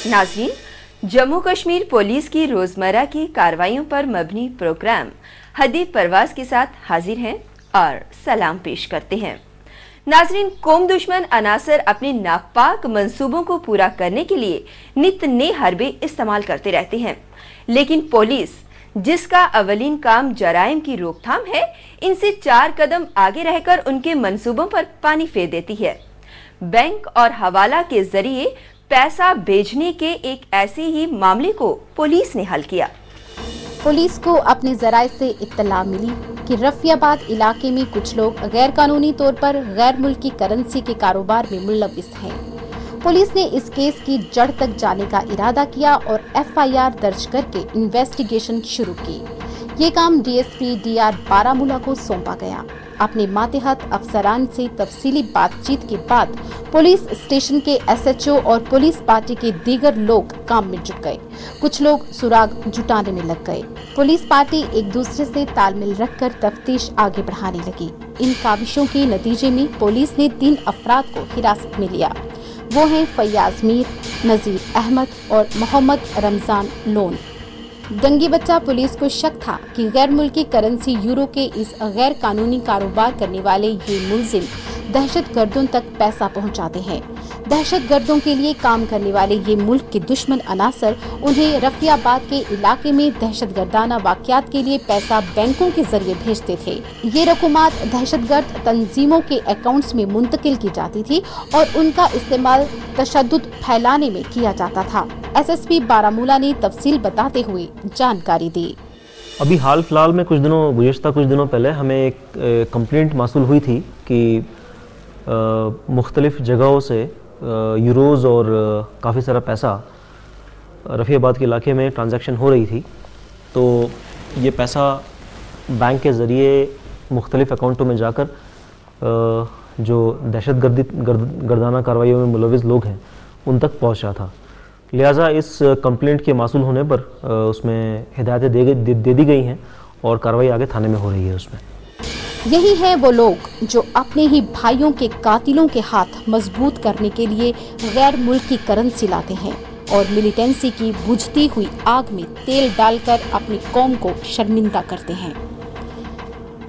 नाज़रीन, जम्मू कश्मीर पुलिस की रोजमर्रा की कार्रवाइयों पर मबनी प्रोग्राम हदीब परवाज के साथ हाजिर हैं और सलाम पेश करते हैं। नाज़रीन, कौम दुश्मन अनासर अपने नापाक मंसूबों को पूरा करने के लिए नित नए हरबे इस्तेमाल करते रहते हैं, लेकिन पुलिस जिसका अवलीन काम जराइम की रोकथाम है, इनसे 4 कदम आगे रहकर उनके मंसूबों पर पानी फेर देती है। बैंक और हवाला के जरिए पैसा भेजने के एक ऐसे ही मामले को पुलिस ने हल किया। पुलिस को अपने जराये से इत्तला मिली कि रफियाबाद इलाके में कुछ लोग गैर कानूनी तौर पर गैर मुल्की करेंसी के कारोबार में मुलविस हैं। पुलिस ने इस केस की जड़ तक जाने का इरादा किया और FIR दर्ज करके इन्वेस्टिगेशन शुरू की। ये काम DSP DR बारामूला को सौंपा गया। अपने मातहत अफसरान से तफसीली बातचीत के बाद पुलिस स्टेशन के SHO और पुलिस पार्टी के दीगर लोग काम में जुट गए। कुछ लोग सुराग जुटाने में लग गए। पुलिस पार्टी एक दूसरे से तालमेल रखकर तफ्तीश आगे बढ़ाने लगी। इन काविशों के नतीजे में पुलिस ने 3 अफराद को हिरासत में लिया। वो हैं फैयाज मीर, नजीर अहमद और मोहम्मद रमजान लोन। दंगी बच्चा पुलिस को शक था कि गैर मुल्की करेंसी यूरो के इस गैर कानूनी कारोबार करने वाले ये मुलजिम दहशतगर्दों तक पैसा पहुंचाते हैं। दहशतगर्दों के लिए काम करने वाले ये मुल्क के दुश्मन अनासर उन्हें रफियाबाद के इलाके में दहशतगर्दाना वाक़यात के लिए पैसा बैंकों के जरिए भेजते थे। ये रकूमात दहशतगर्द तंजीमों के अकाउंट्स में मुंतकिल की जाती थी और उनका इस्तेमाल तशद्दुद फैलाने में किया जाता था। SSP बारामूला ने तफसील बताते हुए जानकारी दी। अभी हाल फिलहाल में कुछ दिनों पहले हमें एक कंप्लेंट मौसूल हुई थी कि मुख्तलिफ जगहों से यूरोज़ और काफ़ी सारा पैसा रफ़ियाबाद के इलाके में ट्रांजैक्शन हो रही थी। तो ये पैसा बैंक के ज़रिए मुख्तलिफ अकाउंटों में जाकर जो दहशतगर्दाना कार्रवाइयों में मुलविस लोग हैं उन तक पहुँच रहा था। लिहाजा इस कंप्लेंट के मासूल होने पर उसमें हिदायतें दे दी गई हैं और कार्रवाई आगे थाने में हो रही है। उसमें यही है वो लोग जो अपने ही भाइयों के कातिलों के हाथ मजबूत करने के लिए गैर मुल्की करेंसी लाते हैं और मिलिटेंसी की बुझती हुई आग में तेल डालकर अपनी कौम को शर्मिंदा करते हैं।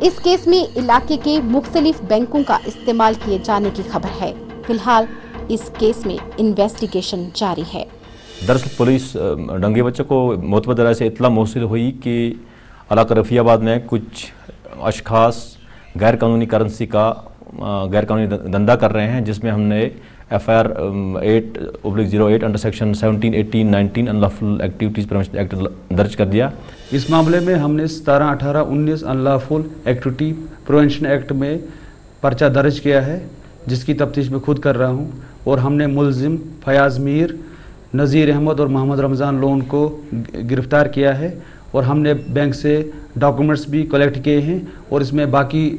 इस केस में इलाके के मुख्तलिफ बैंकों का इस्तेमाल किए जाने की खबर है। फिलहाल इस केस में इन्वेस्टिगेशन जारी है। दरअसल पुलिस दंगे बच्चों को मोतबर जराये से इत्तला मौसूल हुई कि इलाका रफियाबाद में कुछ अशखास गैर कानूनी करेंसी का गैर कानूनी धंधा कर रहे हैं, जिसमें हमने FIR 8/08 under section 17, 18, 19 unlawful activities prevention act दर्ज कर दिया। इस मामले में हमने 17, 18, 19 अनलॉफुल एक्टिविटी प्रिवेंशन एक्ट में पर्चा दर्ज किया है, जिसकी तफ्तीश मैं खुद कर रहा हूं। और हमने मुलजिम फयाज मीर, नज़ीर अहमद और मोहम्मद रमज़ान लोन को गिरफ्तार किया है और हमने बैंक से डॉक्यूमेंट्स भी कलेक्ट किए हैं और इसमें बाकी